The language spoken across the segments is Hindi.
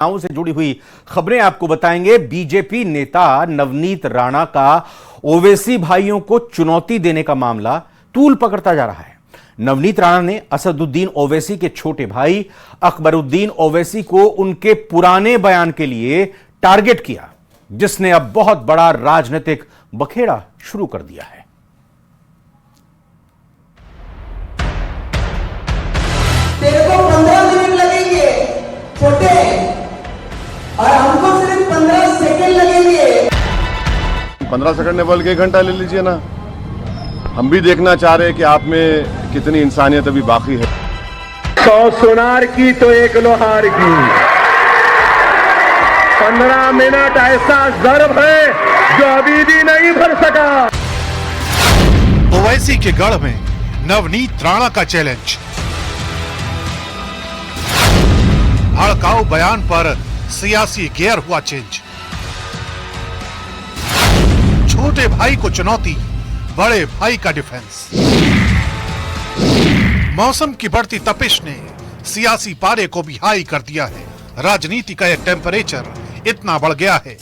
से जुड़ी हुई खबरें आपको बताएंगे। बीजेपी नेता नवनीत राणा का ओवैसी भाइयों को चुनौती देने का मामला तूल पकड़ता जा रहा है। नवनीत राणा ने असदुद्दीन ओवैसी के छोटे भाई अकबरुद्दीन ओवैसी को उनके पुराने बयान के लिए टारगेट किया, जिसने अब बहुत बड़ा राजनीतिक बखेड़ा शुरू कर दिया है। तेरे को 15 मिनट लगेंगे छोटे, और हमको सिर्फ 15 सेकंड लगेंगे। 15 सेकंड ने बोल के 1 घंटा ले लीजिए ना। हम भी देखना चाह रहे हैं कि आप में कितनी इंसानियत अभी बाकी है। 100 सोनार की तो 1 लोहार की। 15 मिनट ऐसा ज़र्ब है जो अभी भी नहीं भर सका। ओवैसी के गढ़ में नवनीत राणा का चैलेंज। भड़काऊ बयान पर सियासी गियर हुआ चेंज। छोटे भाई को चुनौती, बड़े भाई का डिफेंस। मौसम की बढ़ती तपिश ने सियासी पारे को भी हाई कर दिया है। राजनीति का यह टेम्परेचर इतना बढ़ गया है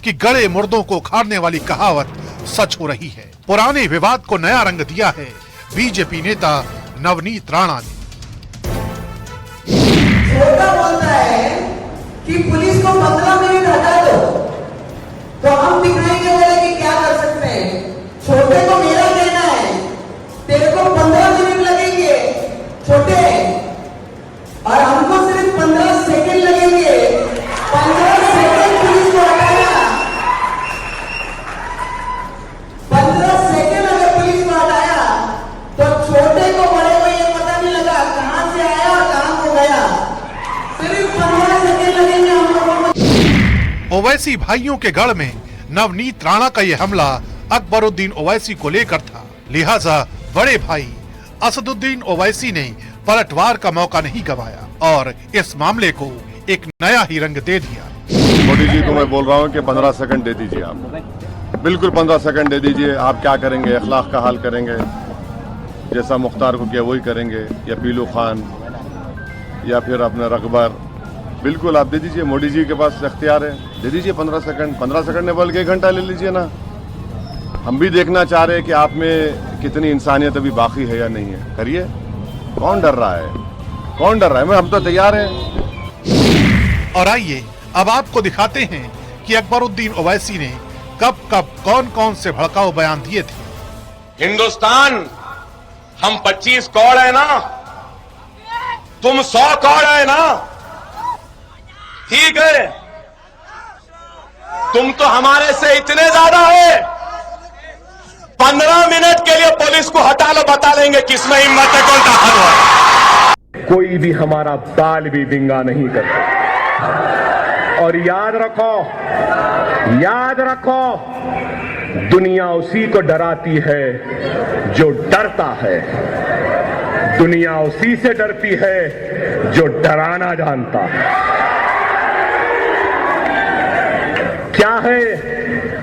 कि गड़े मुर्दों को उखाड़ने वाली कहावत सच हो रही है। पुराने विवाद को नया रंग दिया है बीजेपी नेता नवनीत राणा ने। छोटा बोलता है कि पुलिस को 15 मिनट हटा दो, तो हम दिखाएंगे बोले कि क्या कर सकते हैं। छोटे को मेरा कहना है, तेरे को 15 मिनट लगेंगे छोटे, और हमको सिर्फ 15 सेकंड लगेंगे। 15 सेकंड पुलिस को हटाया। 15 सेकंड अगर पुलिस को हटाया तो छोटे को बड़े को ये पता नहीं लगा कहां से आया और कहां को गया। सिर्फ 15 सेकंड लगेंगे हम लोगों को। ओवैसी भाइयों के गढ़ में नवनीत राणा का यह हमला अकबरुद्दीन ओवैसी को लेकर था, लिहाजा बड़े भाई असदुद्दीन ओवैसी ने पलटवार का मौका नहीं गंवाया और इस मामले को एक नया ही रंग दे दिया। मोदी जी को मैं बोल रहा हूं कि 15 सेकंड दे दीजिए आप, बिल्कुल 15 सेकंड दे दीजिए। आप क्या करेंगे? अखलाक का हाल करेंगे, जैसा मुख्तार को किया वही करेंगे, या पीलू खान या फिर अपना रकबर। बिल्कुल आप दे दीजिए, मोदी जी के पास इख्तियार है, दे दीजिए 15 सेकंड। 15 सेकंड ने बोल के 1 घंटा ले लीजिए ना। हम भी देखना चाह रहे हैं कि आप में कितनी इंसानियत अभी बाकी है या नहीं है। करिए, कौन डर रहा है? कौन डर रहा है? हम तो तैयार हैं। और आइए अब आपको दिखाते हैं कि अकबरुद्दीन ओवैसी ने कब कब कौन कौन से भड़काऊ बयान दिए थे। हिंदुस्तान हम 25 करोड़ है ना, तुम 100 करोड़ है ना, ठीक है। तुम तो हमारे से इतने ज्यादा है। 15 मिनट के लिए पुलिस को हटा लो, बता लेंगे किसमें हिम्मत है, कौन ताकत है। कोई भी हमारा बाल भी विंगा नहीं कर सकता। और याद रखो, दुनिया उसी को डराती है जो डरता है। दुनिया उसी से डरती है जो डराना जानता है। क्या है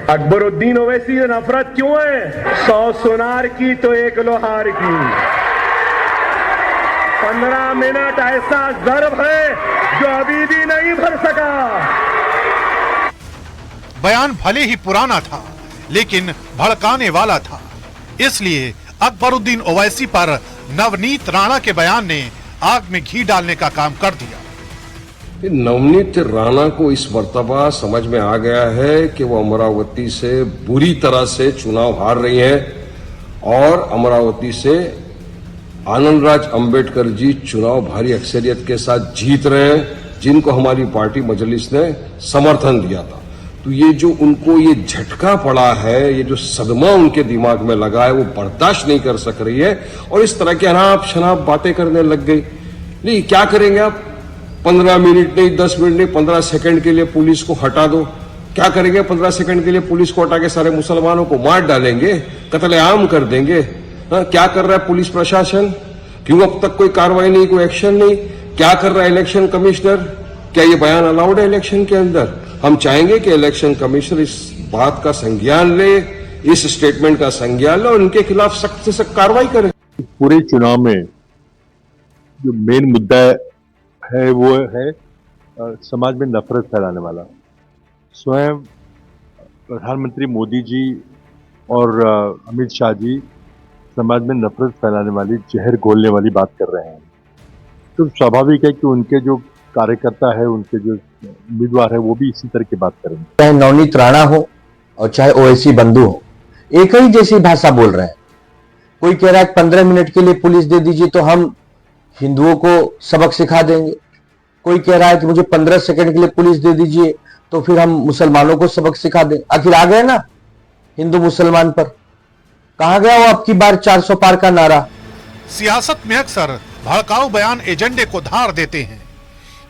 अकबरुद्दीन ओवैसी से नफरत क्यों है? 100 सोनार की तो 1 लोहार की। 15 मिनट ऐसा ज़र्ब है जो अभी भी नहीं भर सका। बयान भले ही पुराना था लेकिन भड़काने वाला था, इसलिए अकबरुद्दीन ओवैसी पर नवनीत राणा के बयान ने आग में घी डालने का काम कर दिया। नवनीत राणा को इस मर्तबा समझ में आ गया है कि वो अमरावती से बुरी तरह से चुनाव हार रही है और अमरावती से आनंदराज अंबेडकर जी चुनाव भारी अक्सरियत के साथ जीत रहे हैं, जिनको हमारी पार्टी मजलिस ने समर्थन दिया था। तो ये जो उनको ये झटका पड़ा है, ये जो सदमा उनके दिमाग में लगा है, वो बर्दाश्त नहीं कर सक रही है और इस तरह की अनाप शनाप बातें करने लग गई। नहीं, क्या करेंगे आप? 15 मिनट नहीं, 10 मिनट नहीं, 15 सेकंड के लिए पुलिस को हटा दो। क्या करेंगे? 15 सेकंड के लिए पुलिस को हटा के सारे मुसलमानों को मार डालेंगे, कत्लेआम कर देंगे। क्या कर रहा है पुलिस प्रशासन? क्यों अब तक कोई कार्रवाई नहीं, कोई एक्शन नहीं? क्या कर रहा है इलेक्शन कमिश्नर? क्या ये बयान अलाउड है इलेक्शन के अंदर? हम चाहेंगे कि इलेक्शन कमिश्नर इस बात का संज्ञान ले, इस स्टेटमेंट का संज्ञान ले और इनके खिलाफ सख्त से सख्त कार्रवाई करे। पूरे चुनाव में जो मेन मुद्दा है वो है समाज में नफरत फैलाने वाला। स्वयं प्रधानमंत्री मोदी जी और अमित शाह जी समाज में नफरत फैलाने वाली, जहर घोलने वाली बात कर रहे हैं। तो स्वाभाविक है कि उनके जो कार्यकर्ता है, उनके जो उम्मीदवार है, वो भी इसी तरह की बात करेंगे। चाहे नवनीत राणा हो और चाहे ओवैसी बंधु हो, एक ही जैसी भाषा बोल रहे हैं। कोई कह रहा है 15 मिनट के लिए पुलिस दे दीजिए तो हम हिंदुओं को सबक सिखा देंगे। कोई कह रहा है कि मुझे 15 सेकंड के लिए पुलिस दे दीजिए तो फिर हम मुसलमानों को सबक सिखा दें। आखिर आ गए ना हिंदू मुसलमान पर। कहां गया वो आपकी बार 400 पार का नारा। सियासत में अक्सर भड़काऊ बयान एजेंडे को धार देते हैं।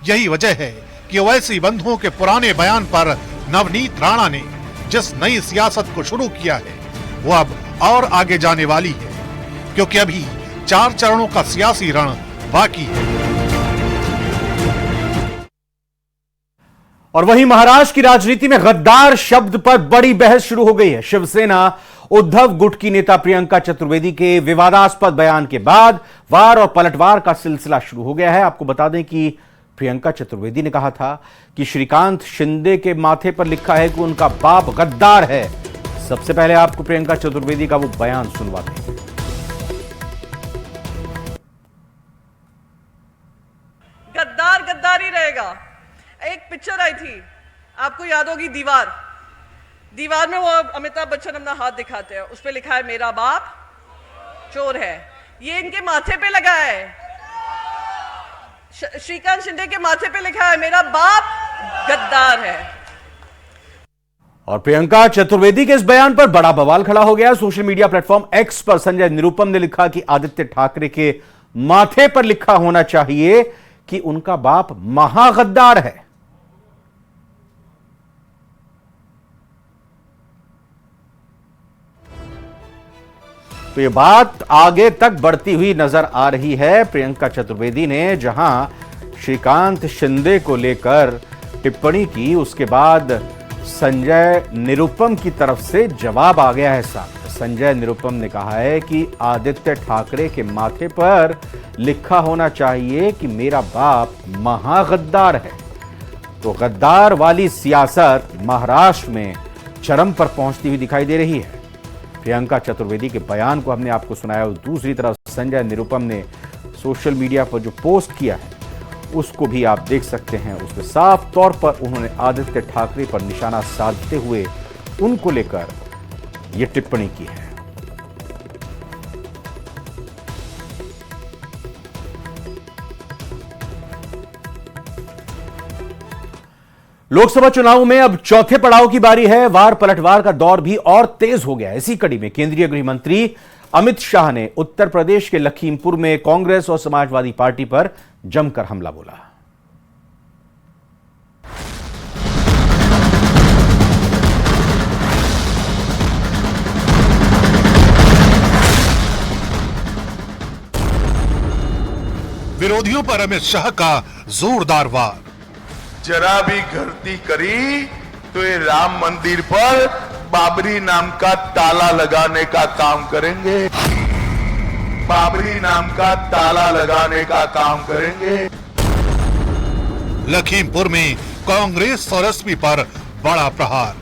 यही वजह है कि ओवैसी बंधुओं के पुराने बयान पर नवनीत राणा ने जिस नई सियासत को शुरू किया है वो अब और आगे जाने वाली है, क्योंकि अभी 4 चरणों का सियासी रण बाकी है। और वहीं महाराष्ट्र की राजनीति में गद्दार शब्द पर बड़ी बहस शुरू हो गई है। शिवसेना उद्धव गुट की नेता प्रियंका चतुर्वेदी के विवादास्पद बयान के बाद वार और पलटवार का सिलसिला शुरू हो गया है। आपको बता दें कि प्रियंका चतुर्वेदी ने कहा था कि श्रीकांत शिंदे के माथे पर लिखा है कि उनका बाप गद्दार है। सबसे पहले आपको प्रियंका चतुर्वेदी का वो बयान सुनवाते हैं। गद्दार गद्दार ही रहेगा। एक पिक्चर आई थी, आपको याद होगी, दीवार में वो अमिताभ बच्चन अपना हाथ दिखाते हैं, उस पे लिखा है मेरा बाप चोर है। ये इनके माथे पे लगा है, श्रीकांत शिंदे के माथे पे लिखा है मेरा बाप गद्दार है। और प्रियंका चतुर्वेदी के इस बयान पर बड़ा बवाल खड़ा हो गया। सोशल मीडिया प्लेटफॉर्म एक्स पर संजय निरुपम ने लिखा कि आदित्य ठाकरे के माथे पर लिखा होना चाहिए कि उनका बाप महागद्दार है। तो यह बात आगे तक बढ़ती हुई नजर आ रही है। प्रियंका चतुर्वेदी ने जहां श्रीकांत शिंदे को लेकर टिप्पणी की, उसके बाद संजय निरुपम की तरफ से जवाब आ गया है साहब। संजय निरुपम ने कहा है कि आदित्य ठाकरे के माथे पर लिखा होना चाहिए कि मेरा बाप महागद्दार है। तो गद्दार वाली सियासत महाराष्ट्र में चरम पर पहुंचती हुई दिखाई दे रही है। प्रियंका चतुर्वेदी के बयान को हमने आपको सुनाया, और दूसरी तरफ संजय निरुपम ने सोशल मीडिया पर जो पोस्ट किया है उसको भी आप देख सकते हैं। उसमें साफ तौर पर उन्होंने आदित्य ठाकरे पर निशाना साधते हुए उनको लेकर यह टिप्पणी की है। लोकसभा चुनाव में अब चौथे पड़ाव की बारी है। वार पलटवार का दौर भी और तेज हो गया है। इसी कड़ी में केंद्रीय गृह मंत्री अमित शाह ने उत्तर प्रदेश के लखीमपुर में कांग्रेस और समाजवादी पार्टी पर जमकर हमला बोला। विरोधियों पर अमित शाह का जोरदार वार। जरा भी गलती करी तो ये राम मंदिर पर बाबरी नाम का ताला लगाने का काम करेंगे। बाबरी नाम का ताला लगाने का काम करेंगे। लखीमपुर में कांग्रेस और एसपी पर बड़ा प्रहार।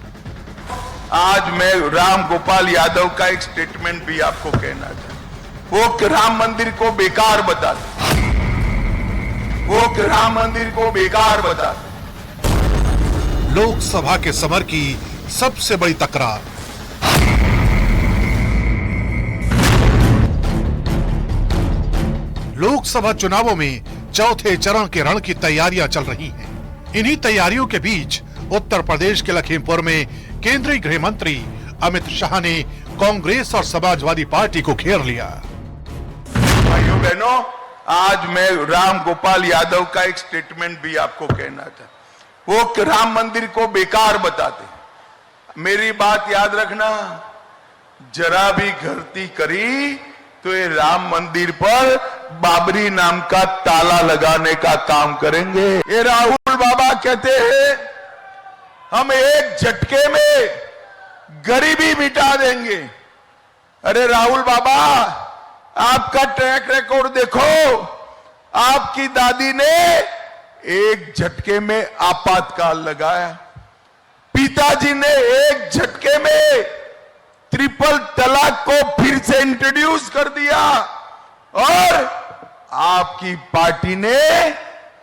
आज मैं राम गोपाल यादव का एक स्टेटमेंट भी आपको कहना चाहता हूं। वो राम मंदिर को बेकार बता दे, वो राम मंदिर को बेकार बता दे। लोकसभा के समर की सबसे बड़ी तकरार। लोकसभा चुनावों में चौथे चरण के रण की तैयारियां चल रही हैं। इन्हीं तैयारियों के बीच उत्तर प्रदेश के लखीमपुर में केंद्रीय गृह मंत्री अमित शाह ने कांग्रेस और समाजवादी पार्टी को घेर लिया। भाइयों बहनों, आज मैं राम गोपाल यादव का एक स्टेटमेंट भी आपको कहना था। वो राम मंदिर को बेकार बताते। मेरी बात याद रखना, जरा भी गलती करी तो ये राम मंदिर पर बाबरी नाम का ताला लगाने का काम करेंगे। ये राहुल बाबा कहते हैं हम एक झटके में गरीबी मिटा देंगे। अरे राहुल बाबा, आपका ट्रैक रिकॉर्ड देखो। आपकी दादी ने एक झटके में आपातकाल लगाया। पिताजी ने एक झटके में ट्रिपल तलाक को फिर से इंट्रोड्यूस कर दिया और आपकी पार्टी ने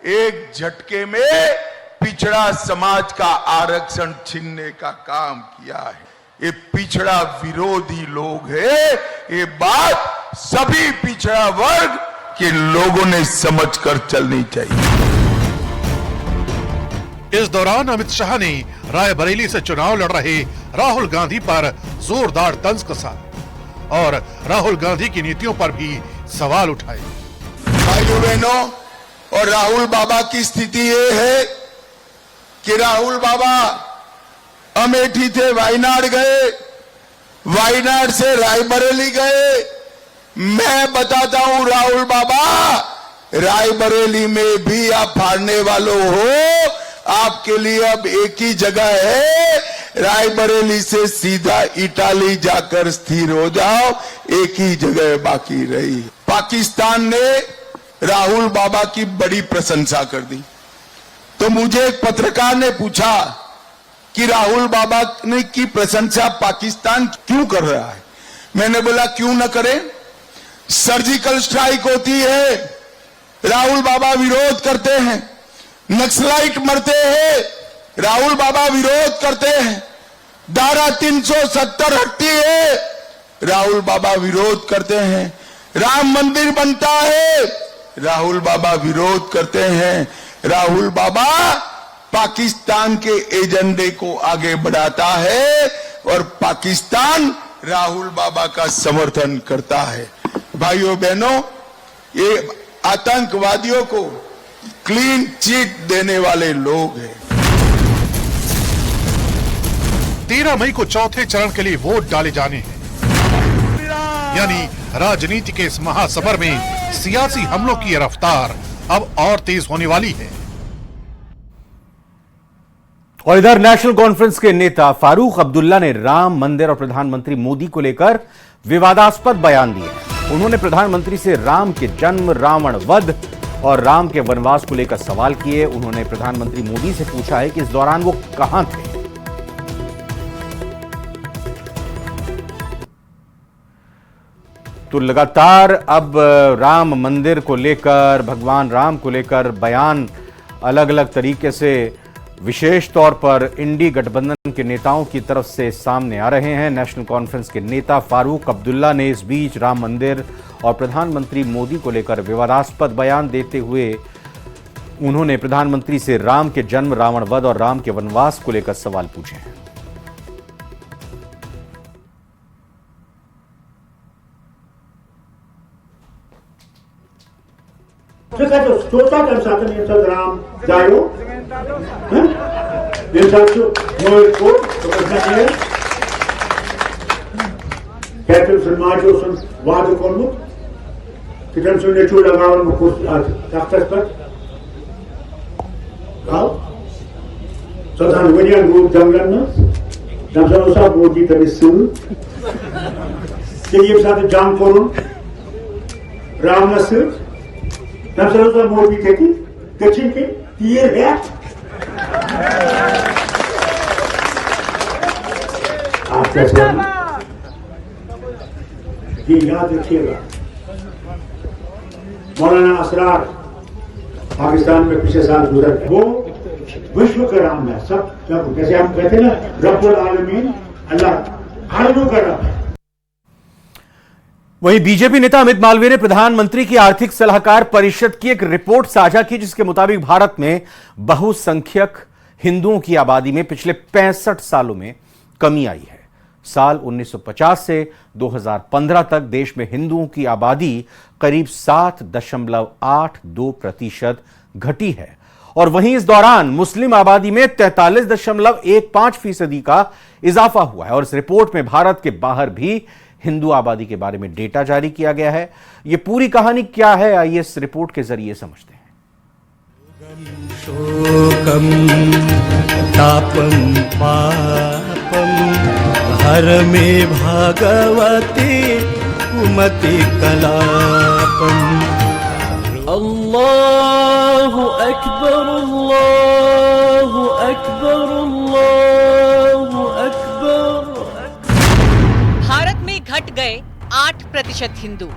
एक झटके में पिछड़ा समाज का आरक्षण छीनने का काम किया है। ये पिछड़ा विरोधी लोग है, ये बात सभी पिछड़ा वर्ग के लोगों ने समझकर चलनी चाहिए। इस दौरान अमित शाह ने रायबरेली से चुनाव लड़ रहे राहुल गांधी पर जोरदार तंज कसा और राहुल गांधी की नीतियों पर भी सवाल उठाए। भाइयों बहनों, और राहुल बाबा की स्थिति ये है कि राहुल बाबा अमेठी थे वायनाड गए, वायनाड से रायबरेली गए। मैं बताता हूं राहुल बाबा, रायबरेली में भी आप हारने वालों हो। आपके लिए अब एक ही जगह है, रायबरेली से सीधा इटाली जाकर स्थिर हो जाओ, एक ही जगह बाकी रही। पाकिस्तान ने राहुल बाबा की बड़ी प्रशंसा कर दी, तो मुझे एक पत्रकार ने पूछा कि राहुल बाबा ने की प्रशंसा पाकिस्तान क्यों कर रहा है। मैंने बोला क्यों न करें, सर्जिकल स्ट्राइक होती है, राहुल बाबा विरोध करते हैं, नक्सलाइट मरते हैं, राहुल बाबा विरोध करते हैं, धारा 370 हटती है, राहुल बाबा विरोध करते हैं, राम मंदिर बनता है, राहुल बाबा विरोध करते हैं। राहुल बाबा पाकिस्तान के एजेंडे को आगे बढ़ाता है और पाकिस्तान राहुल बाबा का समर्थन करता है। भाइयों बहनों, ये आतंकवादियों को क्लीन चिट देने वाले लोग हैं। 13 मई को चौथे चरण के लिए वोट डाले जाने हैं, यानी राजनीति के इस महासमर में सियासी हमलों की रफ्तार अब और तेज होने वाली है। और इधर नेशनल कॉन्फ्रेंस के नेता फारूक अब्दुल्ला ने राम मंदिर और प्रधानमंत्री मोदी को लेकर विवादास्पद बयान दिए। उन्होंने प्रधानमंत्री से राम के जन्म, रावण वध और राम के वनवास को लेकर सवाल किए। उन्होंने प्रधानमंत्री मोदी से पूछा है कि इस दौरान वो कहां थे। तो लगातार अब राम मंदिर को लेकर, भगवान राम को लेकर बयान अलग अलग तरीके से विशेष तौर पर इंडी गठबंधन के नेताओं की तरफ से सामने आ रहे हैं। नेशनल कॉन्फ्रेंस के नेता फारूक अब्दुल्ला ने इस बीच राम मंदिर और प्रधानमंत्री मोदी को लेकर विवादास्पद बयान देते हुए उन्होंने प्रधानमंत्री से राम के जन्म, रावण वध और राम के वनवास को लेकर सवाल पूछे हैं। राम जायो वाद कोर्मुत नेचू लगावन तख्तस पर सदान वरियान रूप जंगलन में मोदी तमिस साथ जाम कोरुन राम मोदी थे दक्षिण के तीर है। आप कैसे ये याद रखिएगा, मौलाना असरार पाकिस्तान में पिछले साल गुजर, वो विश्व का राम है। सब जैसे हम कहते हैं ना, रब्बुल आलमीन अल्लाह आलमों का रब है। वहीं बीजेपी नेता अमित मालवीय ने प्रधानमंत्री की आर्थिक सलाहकार परिषद की एक रिपोर्ट साझा की, जिसके मुताबिक भारत में बहुसंख्यक हिंदुओं की आबादी में पिछले 65 सालों में कमी आई है। साल 1950 से 2015 तक देश में हिंदुओं की आबादी करीब 7.82% घटी है और वहीं इस दौरान मुस्लिम आबादी में 43.15% का इजाफा हुआ है। और इस रिपोर्ट में भारत के बाहर भी हिंदू आबादी के बारे में डेटा जारी किया गया है। यह पूरी कहानी क्या है, आइए इस रिपोर्ट के जरिए समझते हैं। शोकम तापम पापम हर में भागवती कुमति कलापम। अल्लाहु अकबर अल्लाहु अकबर अल्लाहु अकबर। भारत में घट गए 8% हिंदू।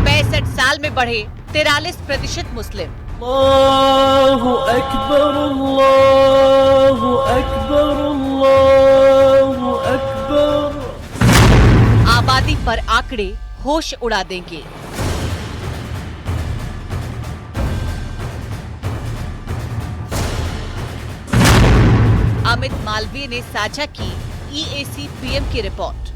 65 साल में बढ़े 43% मुस्लिम। अल्लाहु अकबर अल्लाहु अकबर अल्लाहु अकबर। आबादी पर आंकड़े होश उड़ा देंगे। अमित मालवीय ने साझा की ईएसी पीएम की रिपोर्ट।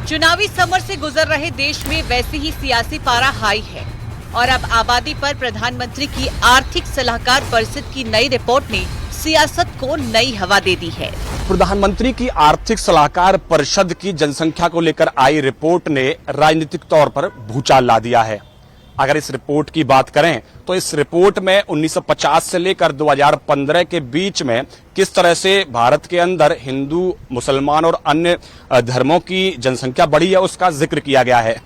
चुनावी समर से गुजर रहे देश में वैसे ही सियासी पारा हाई है और अब आबादी पर प्रधानमंत्री की आर्थिक सलाहकार परिषद की नई रिपोर्ट ने सियासत को नई हवा दे दी है। प्रधानमंत्री की आर्थिक सलाहकार परिषद की जनसंख्या को लेकर आई रिपोर्ट ने राजनीतिक तौर पर भूचाल ला दिया है। अगर इस रिपोर्ट की बात करें तो इस रिपोर्ट में 1950 से लेकर 2015 के बीच में किस तरह से भारत के अंदर हिंदू, मुसलमान और अन्य धर्मों की जनसंख्या बढ़ी है उसका जिक्र किया गया है।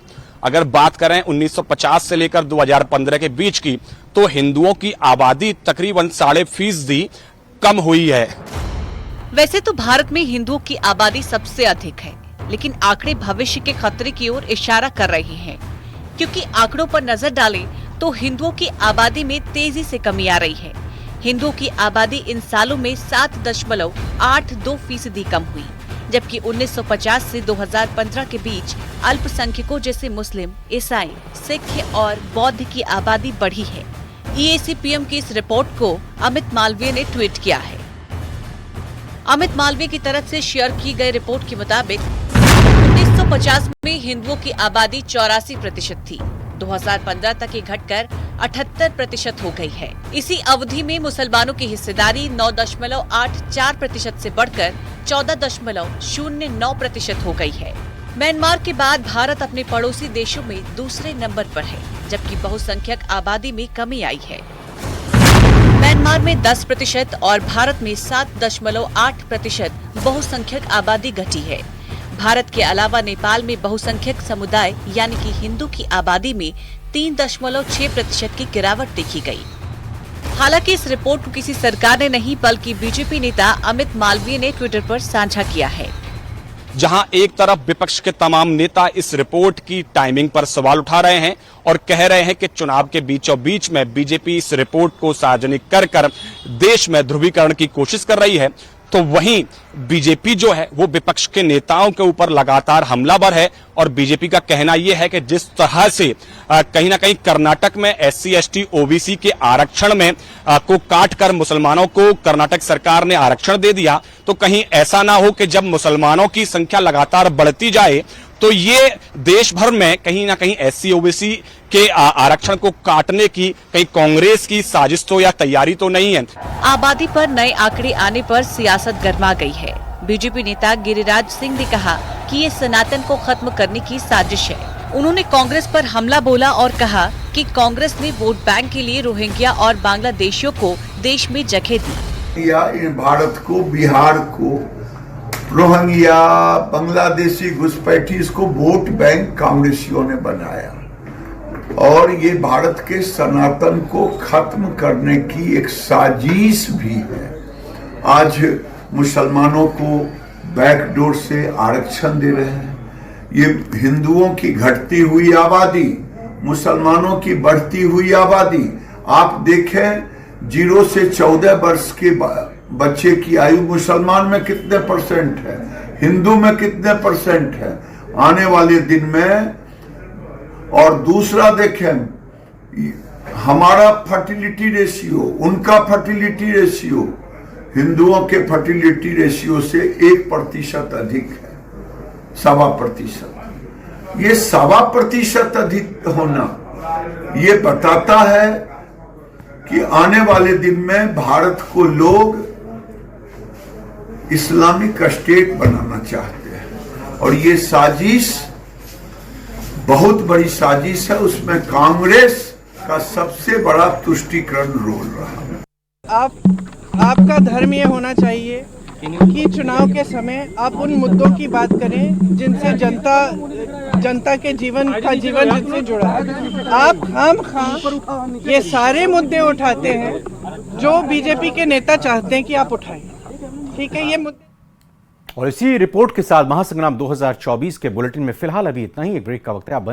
अगर बात करें 1950 से लेकर 2015 के बीच की तो हिंदुओं की आबादी तकरीबन 0.5% कम हुई है। वैसे तो भारत में हिंदुओं की आबादी सबसे अधिक है, लेकिन आंकड़े भविष्य के खतरे की ओर इशारा कर रहे हैं, क्योंकि आंकड़ों पर नजर डालें तो हिंदुओं की आबादी में तेजी से कमी आ रही है। हिंदुओं की आबादी इन सालों में 7.82% कम हुई, जबकि 1950 से 2015 के बीच अल्पसंख्यकों जैसे मुस्लिम, ईसाई, सिख और बौद्ध की आबादी बढ़ी है। ईएसी पीएम की इस रिपोर्ट को अमित मालवीय ने ट्वीट किया है। अमित मालवीय की तरफ से शेयर की गई रिपोर्ट के मुताबिक 1950 में हिंदुओं की आबादी 84% थी। 2015 तक ये घटकर 78% हो गई है। इसी अवधि में मुसलमानों की हिस्सेदारी 9.84% से बढ़कर 14.09% हो गई है। म्यांमार के बाद भारत अपने पड़ोसी देशों में दूसरे नंबर पर है, जबकि बहुसंख्यक आबादी में कमी आई है। म्यांमार में 10% और भारत में 7.8% बहुसंख्यक आबादी घटी है। भारत के अलावा नेपाल में बहुसंख्यक समुदाय यानी कि हिंदू की आबादी में 3.6% की गिरावट देखी गई। हालांकि इस रिपोर्ट को किसी सरकार ने नहीं बल्कि बीजेपी नेता अमित मालवीय ने ट्विटर पर साझा किया है। जहां एक तरफ विपक्ष के तमाम नेता इस रिपोर्ट की टाइमिंग पर सवाल उठा रहे हैं और कह रहे हैं कि चुनाव के बीचों बीच में बीजेपी इस रिपोर्ट को सार्वजनिक कर देश में ध्रुवीकरण की कोशिश कर रही है, तो वहीं बीजेपी जो है वो विपक्ष के नेताओं के ऊपर लगातार हमलावर है। और बीजेपी का कहना यह है कि जिस तरह से कहीं ना कहीं कर्नाटक में SC ST OBC के आरक्षण में को काटकर मुसलमानों को कर्नाटक सरकार ने आरक्षण दे दिया, तो कहीं ऐसा ना हो कि जब मुसलमानों की संख्या लगातार बढ़ती जाए तो ये देश भर में कहीं ना कहीं SC OBC के आरक्षण को काटने की कहीं कांग्रेस की साजिश तो या तैयारी तो नहीं है। आबादी पर नए आंकड़े आने पर सियासत गर्मा गई है। बीजेपी नेता गिरिराज सिंह ने कहा कि ये सनातन को खत्म करने की साजिश है। उन्होंने कांग्रेस पर हमला बोला और कहा कि कांग्रेस ने वोट बैंक के लिए रोहिंग्या और बांग्लादेशियों को देश में जगह दी। या इन भारत को, बिहार को, रोहिंग्या, बांग्लादेशी घुसपैठीज को वोट बैंक कांग्रेसियों ने बनाया और ये भारत के सनातन को खत्म करने की एक साजिश भी है। आज मुसलमानों को बैकडोर से आरक्षण दे रहे हैं। ये हिंदुओं की घटती हुई आबादी, मुसलमानों की बढ़ती हुई आबादी। आप देखें 0 से 14 वर्ष के बच्चे की आयु मुसलमान में कितने % है, हिंदू में कितने % है आने वाले दिन में। और दूसरा देखें हमारा फर्टिलिटी रेशियो, उनका फर्टिलिटी रेशियो हिंदुओं के फर्टिलिटी रेशियो से 1% अधिक है, 1.25%। ये 1.25% अधिक होना ये बताता है कि आने वाले दिन में भारत को लोग इस्लामिक स्टेट बनाना चाहते हैं और ये साजिश बहुत बड़ी साजिश है। उसमें कांग्रेस का सबसे बड़ा तुष्टीकरण रोल रहा। आपका धर्म ये होना चाहिए कि चुनाव के समय आप उन मुद्दों की बात करें जिनसे जनता के जीवन जिनसे जुड़ा है। आप खाम ये सारे मुद्दे उठाते हैं जो बीजेपी के नेता चाहते हैं कि आप उठाएं। ठीक है, ये मुद्दे। और इसी रिपोर्ट के साथ महासंग्राम 2024 के बुलेटिन में फिलहाल अभी इतना ही। एक ब्रेक का वक्त है। आप